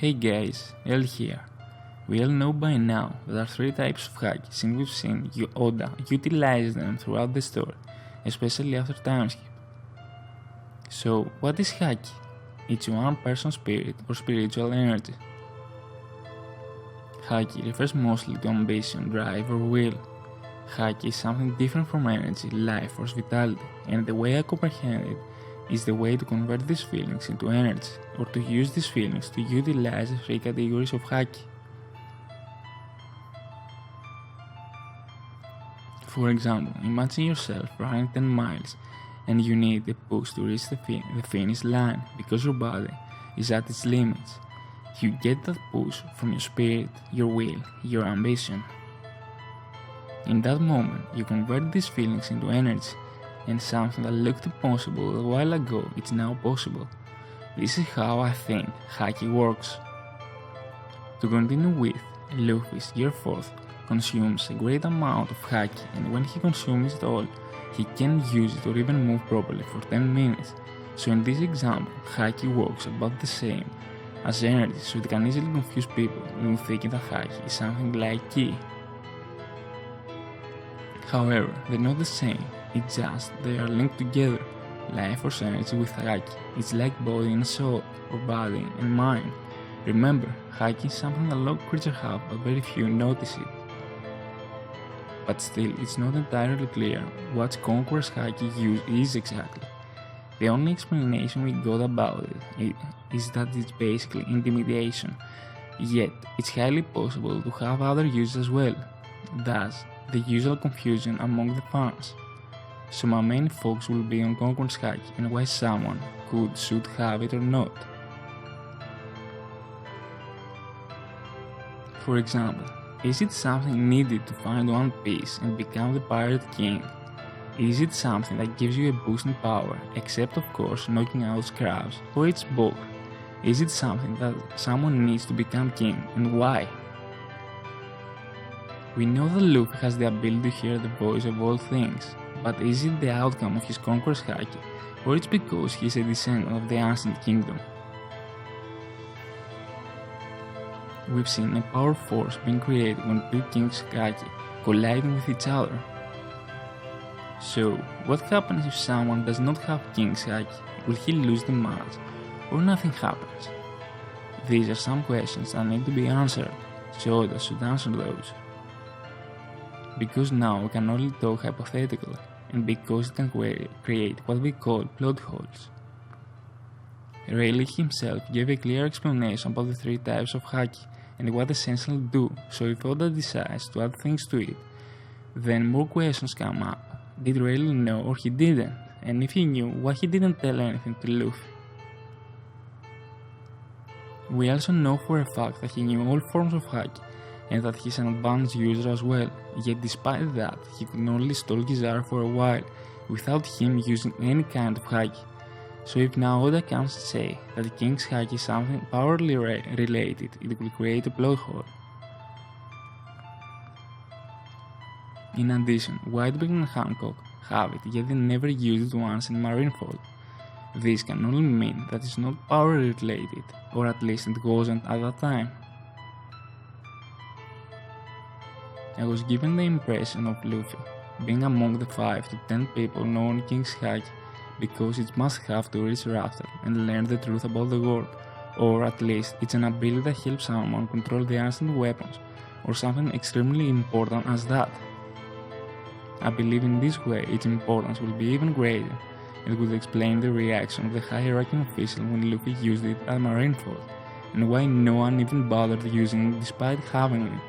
Hey guys, L here. We all know by now there are three types of Haki since we've seen Oda utilize them throughout the story, especially after time skip. So, what is Haki? It's one person's spirit or spiritual energy. Haki refers mostly to ambition, drive, or will. Haki is something different from energy, life, force, vitality, and the way I comprehend it is the way to convert these feelings into energy, or to use these feelings to utilize the three categories of Haki. For example, imagine yourself running 10 miles and you need a push to reach the finish line because your body is at its limits. You get that push from your spirit, your will, your ambition. In that moment, you convert these feelings into energy, and something that looked impossible a while ago is now possible. This is how I think Haki works. To continue with, Luffy's Year 4th consumes a great amount of Haki, and when he consumes it all, he can't use it or even move properly for 10 minutes. So in this example, Haki works about the same as energy, so it can easily confuse people into thinking that Haki is something like Ki. However, they're not the same, it's just they are linked together. Life force energy with Haki, it's like body and soul, or body and mind. Remember, Haki is something that a lot of creatures have, but very few notice it. But still, it's not entirely clear what Conqueror's Haki use is exactly. The only explanation we got about it is that it's basically intimidation, yet it's highly possible to have other uses as well, thus the usual confusion among the fans. So my main focus will be on Conqueror's Haki and why someone should have it or not. For example, is it something needed to find One Piece and become the Pirate King? Is it something that gives you a boost in power, except of course knocking out scraps, or it's both? Is it something that someone needs to become king, and why? We know that Luffy has the ability to hear the voice of all things, but is it the outcome of his Conqueror's Haki, or it's because he is a descendant of the Ancient Kingdom? We've seen a power force being created when two Kings' Haki colliding with each other. So, what happens if someone does not have King's Haki? Will he lose the match, or nothing happens? These are some questions that need to be answered, so Oda should answer those. Because now we can only talk hypothetically, and because it can create what we call plot holes. Rayleigh himself gave a clear explanation about the three types of Haki and what essentially do, so if Oda decides to add things to it, then more questions come up. Did Rayleigh know or he didn't? And if he knew, why he didn't tell anything to Luffy? We also know for a fact that he knew all forms of Haki, and that he's an advanced user as well, yet despite that, he could only stall Kizaru for a while, without him using any kind of Haki. So if now Oda comes to say that the King's Haki is something powerfully related, it will create a plot hole. In addition, Whitebeard and Hancock have it, yet they never used it once in Marineford. This can only mean that it's not power related, or at least it wasn't at that time. I was given the impression of Luffy being among the 5 to 10 people knowing King's Haki because it's must have to reach Rafter and learn the truth about the world, or at least it's an ability that helps someone control the ancient weapons, or something extremely important as that. I believe in this way its importance will be even greater, and would explain the reaction of the high-ranking official when Luffy used it at Marineford, and why no one even bothered using it despite having it.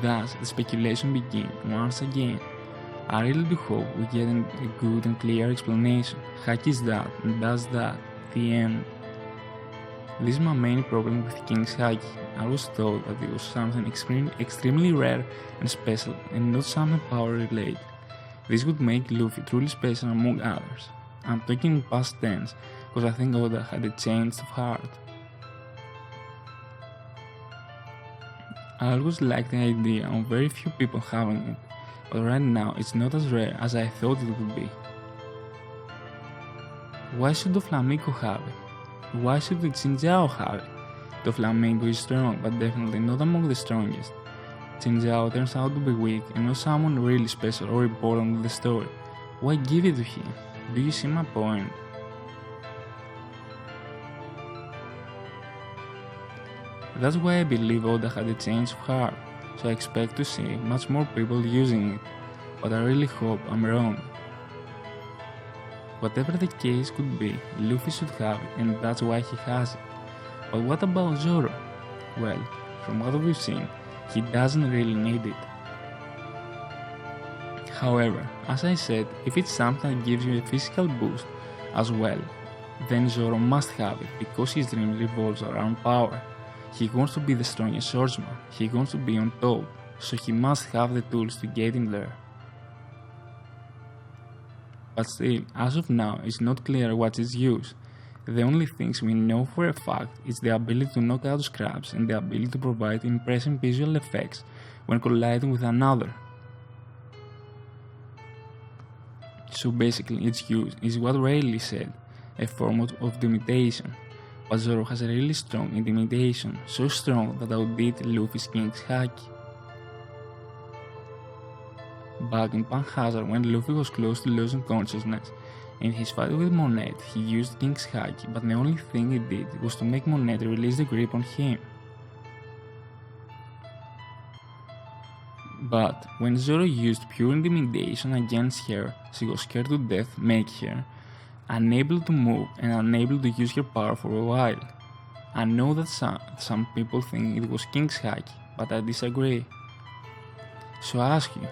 Thus, the speculation begins once again. I really do hope we get a good and clear explanation. Haki is that and does that. The end. This is my main problem with King's Haki. I was told that it was something extremely rare and special, and not something power related. This would make Luffy truly special among others. I'm talking in past tense, because I think Oda had a change of heart. I always liked the idea of very few people having it, but right now it's not as rare as I thought it would be. Why should Doflamingo have it? Why should the Xinjiao have it? The flamingo is strong, but definitely not among the strongest. Xinjiao turns out to be weak and not someone really special or important in the story. Why give it to him? Do you see my point? That's why I believe Oda had a change of heart, so I expect to see much more people using it, but I really hope I'm wrong. Whatever the case could be, Luffy should have it, and that's why he has it. But what about Zoro? Well, from what we've seen, he doesn't really need it. However, as I said, if it's something that gives you a physical boost as well, then Zoro must have it because his dream revolves around power. He wants to be the strongest swordsman, he wants to be on top, so he must have the tools to get in there. But still, as of now, it's not clear what is used. The only things we know for a fact is the ability to knock out scraps and the ability to provide impressive visual effects when colliding with another. So basically, its use is what Rayleigh said, a form of intimidation. But Zoro has a really strong intimidation, so strong that outdid Luffy's King's Haki. Back in Pan Hazard, when Luffy was close to losing consciousness, in his fight with Monet, he used King's Haki, but the only thing it did was to make Monet release the grip on him. But when Zoro used pure intimidation against her, she was scared to death, making her unable to move and unable to use her power for a while. I know that some people think it was King's Haki, but I disagree. So I ask you,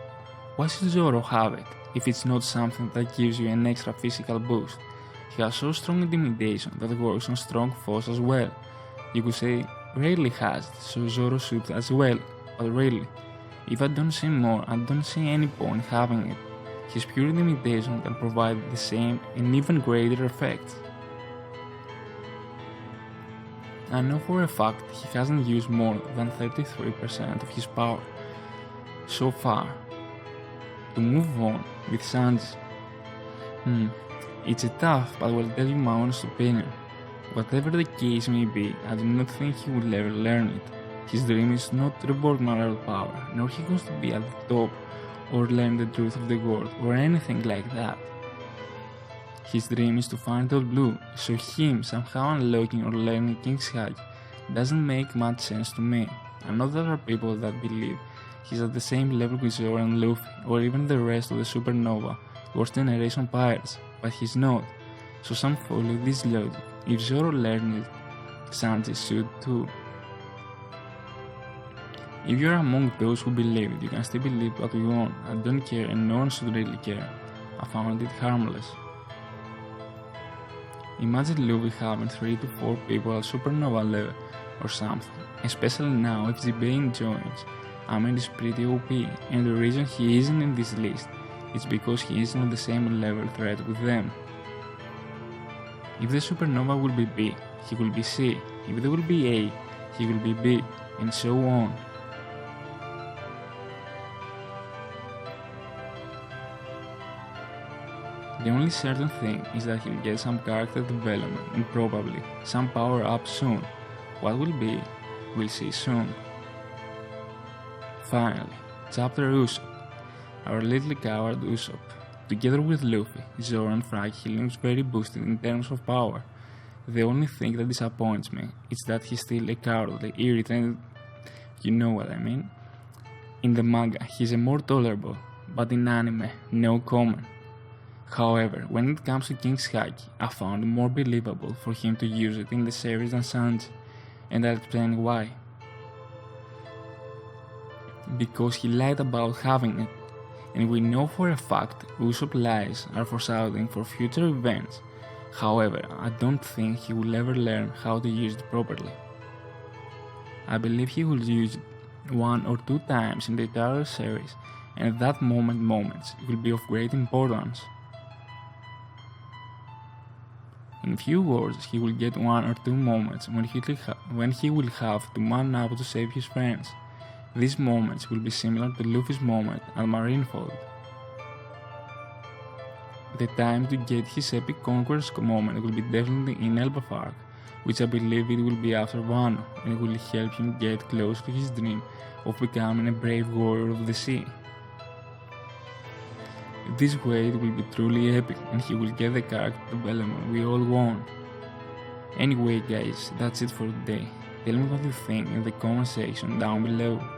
why should Zoro have it if it's not something that gives you an extra physical boost? He has so strong intimidation that works on strong foes as well. You could say Rayleigh has it, so Zoro should as well, but really, if I don't see more, I don't see any point having it. His pure intimidation can provide the same and even greater effects. I know for a fact he hasn't used more than 33% of his power so far. To move on with Sanji. It's a tough, but I will tell you my honest opinion. Whatever the case may be, I do not think he will ever learn it. His dream is not to reward moral power, nor he wants to be at the top or learn the truth of the world or anything like that. His dream is to find All Blue, so him somehow unlocking or learning King's Haki doesn't make much sense to me. I know there are people that believe he's at the same level with Zoro and Luffy, or even the rest of the Supernova Worst Generation pirates, but he's not, so some follow this logic. If Zoro learned it, Sanji should too. If you're among those who believe it, you can still believe what you want. I don't care and no one should really care. I found it harmless. Imagine Luffy having 3 to 4 people at Supernova level or something, especially now if Zibain joins. I mean, it's pretty OP, and the reason he isn't in this list is because he isn't on the same level threat with them. If the Supernova will be B, he will be C. If they will be A, he will be B, and so on. The only certain thing is that he'll get some character development and probably some power up soon. What will be, we'll see soon. Finally, Chapter Ussop. Our little coward Ussop. Together with Luffy, Zoro and Frankie, he looks very boosted in terms of power. The only thing that disappoints me is that he's still a cowardly, irritated, you know what I mean. In the manga, he's a more tolerable, but in anime, no comment. However, when it comes to King's Haki, I found it more believable for him to use it in the series than Sanji, and I'll explain why. Because he lied about having it, and we know for a fact Usopp's lies are foreshadowing for future events. However, I don't think he will ever learn how to use it properly. I believe he will use it 1 or 2 times in the entire series, and at that moments will be of great importance. In few words, he will get 1 or 2 moments when he will have to man up to save his friends. These moments will be similar to Luffy's moment at Marineford. The time to get his epic conquest moment will be definitely in Elbaf arc, which I believe it will be after Wano, and it will help him get close to his dream of becoming a brave warrior of the sea. This way it will be truly epic, and he will get the character development we all want. Anyway guys, that's it for today. Tell me what you think in the comment section down below.